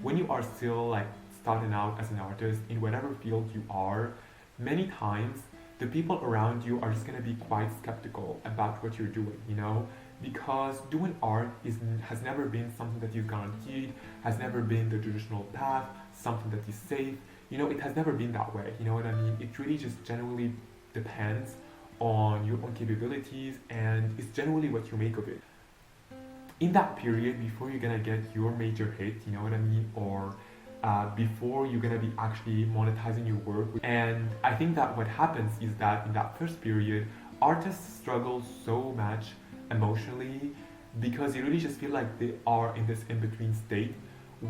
when you are still like starting out as an artist in whatever field you are, many times the people around you are just gonna be quite skeptical about what you're doing, you know? Because doing art has never been something that is guaranteed, has never been the traditional path, something that is safe. You know, it has never been that way, you know what I mean? It really just genuinely depends on your own capabilities, and it's generally what you make of it. In that period, before you're gonna get your major hit, you know what I mean, or before you're gonna be actually monetizing your work. And I think that what happens is that in that first period, artists struggle so much emotionally because they really just feel like they are in this in-between state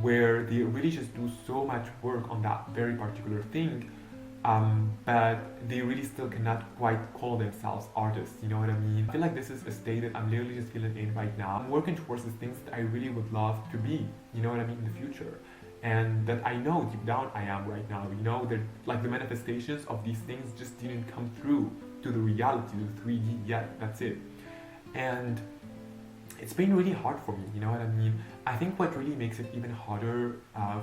where they really just do so much work on that very particular thing, but they really still cannot quite call themselves artists, you know what I mean? I feel like this is a state that I'm literally just feeling in right now. I'm working towards the things that I really would love to be, you know what I mean, in the future. And that I know deep down I am right now, you know, that like the manifestations of these things just didn't come through to the reality, to the 3D yet, that's it. And it's been really hard for me, you know what I mean? I think what really makes it even harder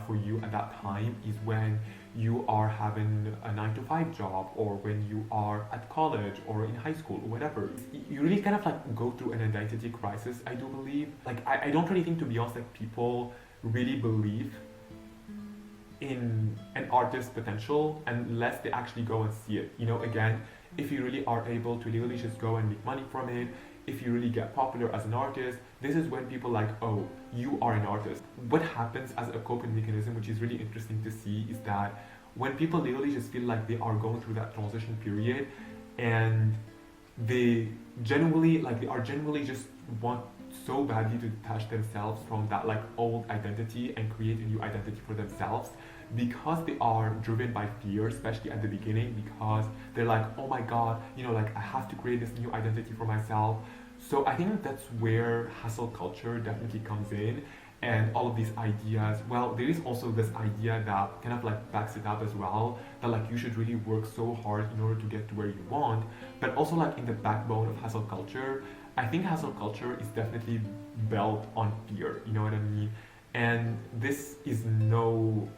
for you at that time is when you are having a 9 to 5 job, or when you are at college or in high school or whatever. You really kind of like go through an identity crisis, I do believe. Like I don't really think, to be honest, like people really believe in an artist's potential unless they actually go and see it. You know, again, if you really are able to literally just go and make money from it, if you really get popular as an artist, this is when people like, oh, you are an artist. What happens as a coping mechanism, which is really interesting to see, is that when people literally just feel like they are going through that transition period and they are genuinely just want so badly to detach themselves from that like old identity and create a new identity for themselves, because they are driven by fear, especially at the beginning, because they're like, oh my god, you know, like I have to create this new identity for myself. So I think that's where hustle culture definitely comes in, and all of these ideas. Well, there is also this idea that kind of like backs it up as well, that like you should really work so hard in order to get to where you want. But also like in the backbone of hustle culture, I think hustle culture is definitely built on fear, you know what I mean? And this is no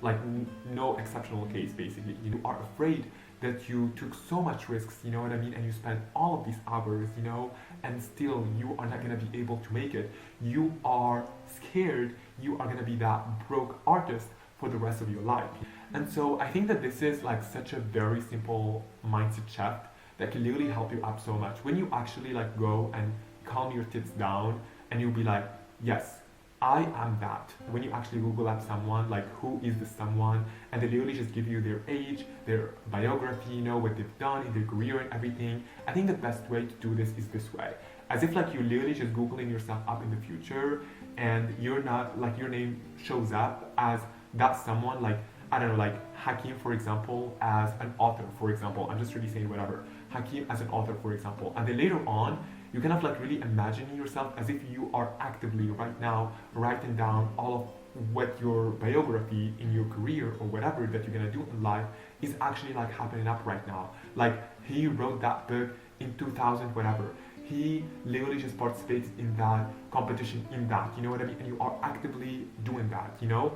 exceptional case. Basically, you are afraid that you took so much risks, you know what I mean, and you spent all of these hours, you know, and still you are not gonna be able to make it. You are scared you are gonna be that broke artist for the rest of your life. And so I think that this is like such a very simple mindset shift that can literally help you up so much. When you actually like go and calm your tits down and you'll be like, yes, I am that. When you actually Google up someone, like who is this someone, and they literally just give you their age, their biography, you know, what they've done in their career and everything. I think the best way to do this is this way. As if like you're literally just Googling yourself up in the future, and you're not, like your name shows up as that someone, like, I don't know, like Hakim, for example, as an author, for example. I'm just really saying whatever. Hakim as an author, for example. And then later on, you kind of like really imagining yourself as if you are actively right now writing down all of what your biography in your career or whatever that you're gonna do in life is actually like happening up right now. Like he wrote that book in 2000 whatever. He literally just participates in that competition in that, you know what I mean? And you are actively doing that, you know?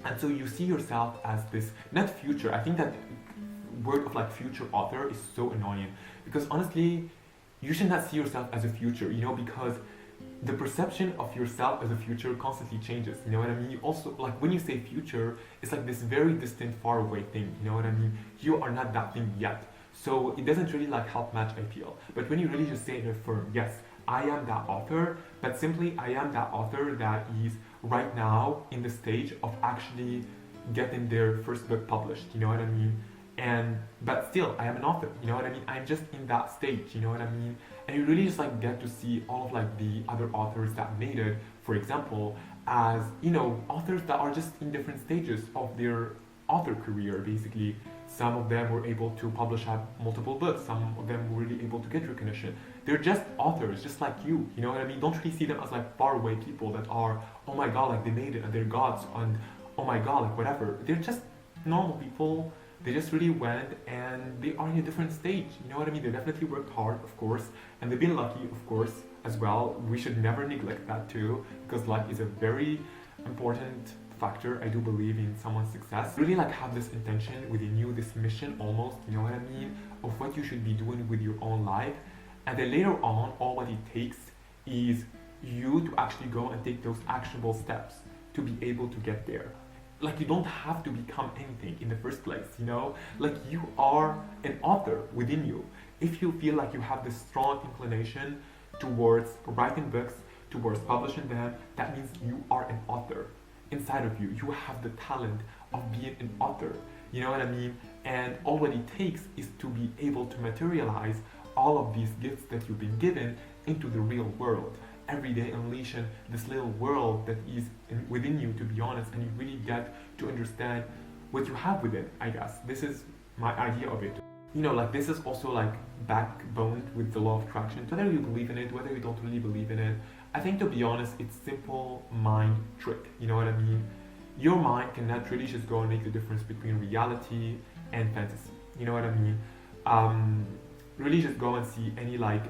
And so you see yourself as this, not future, I think that word of like future author is so annoying, because honestly, you should not see yourself as a future, you know, because the perception of yourself as a future constantly changes, you know what I mean? You also, like when you say future, it's like this very distant, far away thing, you know what I mean? You are not that thing yet. So it doesn't really like help match, I feel. But when you really just say and affirm, yes, I am that author, but simply I am that author that is right now in the stage of actually getting their first book published, you know what I mean? And but still I am an author, you know what I mean? I'm just in that stage, you know what I mean? And you really just like get to see all of like the other authors that made it, for example, as, you know, authors that are just in different stages of their author career. Basically, some of them were able to publish multiple books, some of them were really able to get recognition. They're just authors, just like you know what I mean? Don't really see them as like far away people that are, oh my god, like they made it and they're gods, and oh my god, like whatever. They're just normal people. They just really went and they are in a different stage, you know what I mean? They definitely worked hard, of course, and they've been lucky, of course, as well. We should never neglect that too, because luck is a very important factor, I do believe, in someone's success. Really like have this intention within you, this mission almost, you know what I mean, of what you should be doing with your own life. And then later on, all what it takes is you to actually go and take those actionable steps to be able to get there. Like you don't have to become anything in the first place, you know? Like you are an author within you. If you feel like you have this strong inclination towards writing books, towards publishing them, that means you are an author inside of you. You have the talent of being an author, you know what I mean? And all what it takes is to be able to materialize all of these gifts that you've been given into the real world. Every day unleashing this little world that is within you, to be honest, and you really get to understand what you have within, I guess. This is my idea of it. You know, like this is also like backbone with the law of attraction. Whether you believe in it, whether you don't really believe in it, I think, to be honest, it's simple mind trick, you know what I mean? Your mind cannot really just go and make the difference between reality and fantasy, you know what I mean? Really just go and see any like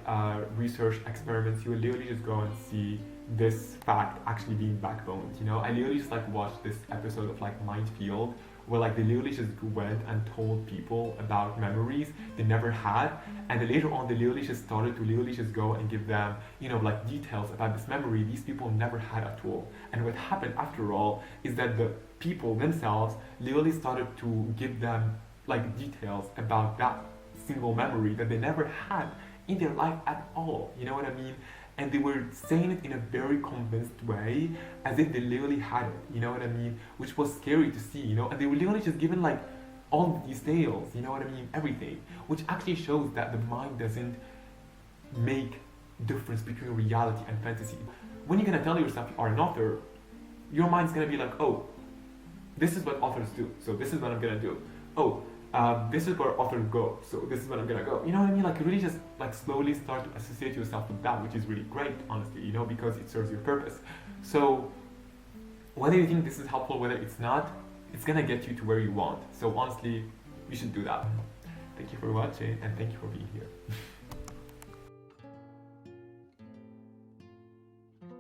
research experiments. You will literally just go and see this fact actually being backboned, you know? I literally just like watched this episode of like Mind Field, where like they literally just went and told people about memories they never had, and then later on they literally just started to literally just go and give them, you know, like details about this memory these people never had at all. And what happened after all is that the people themselves literally started to give them like details about that single memory that they never had in their life at all, you know what I mean? And they were saying it in a very convinced way, as if they literally had it, you know what I mean? Which was scary to see, you know? And they were literally just given like all the details, you know what I mean? Everything, which actually shows that the mind doesn't make difference between reality and fantasy. When you're gonna tell yourself you are an author, your mind's gonna be like, oh, this is what authors do, so this is what I'm gonna do. Oh, this is where authors go, so this is where I'm gonna go. You know what I mean? Like really just like slowly start to associate yourself with that, which is really great, honestly, you know, because it serves your purpose. So whether you think this is helpful, whether it's not, it's gonna get you to where you want. So honestly, you should do that. Thank you for watching, and thank you for being here.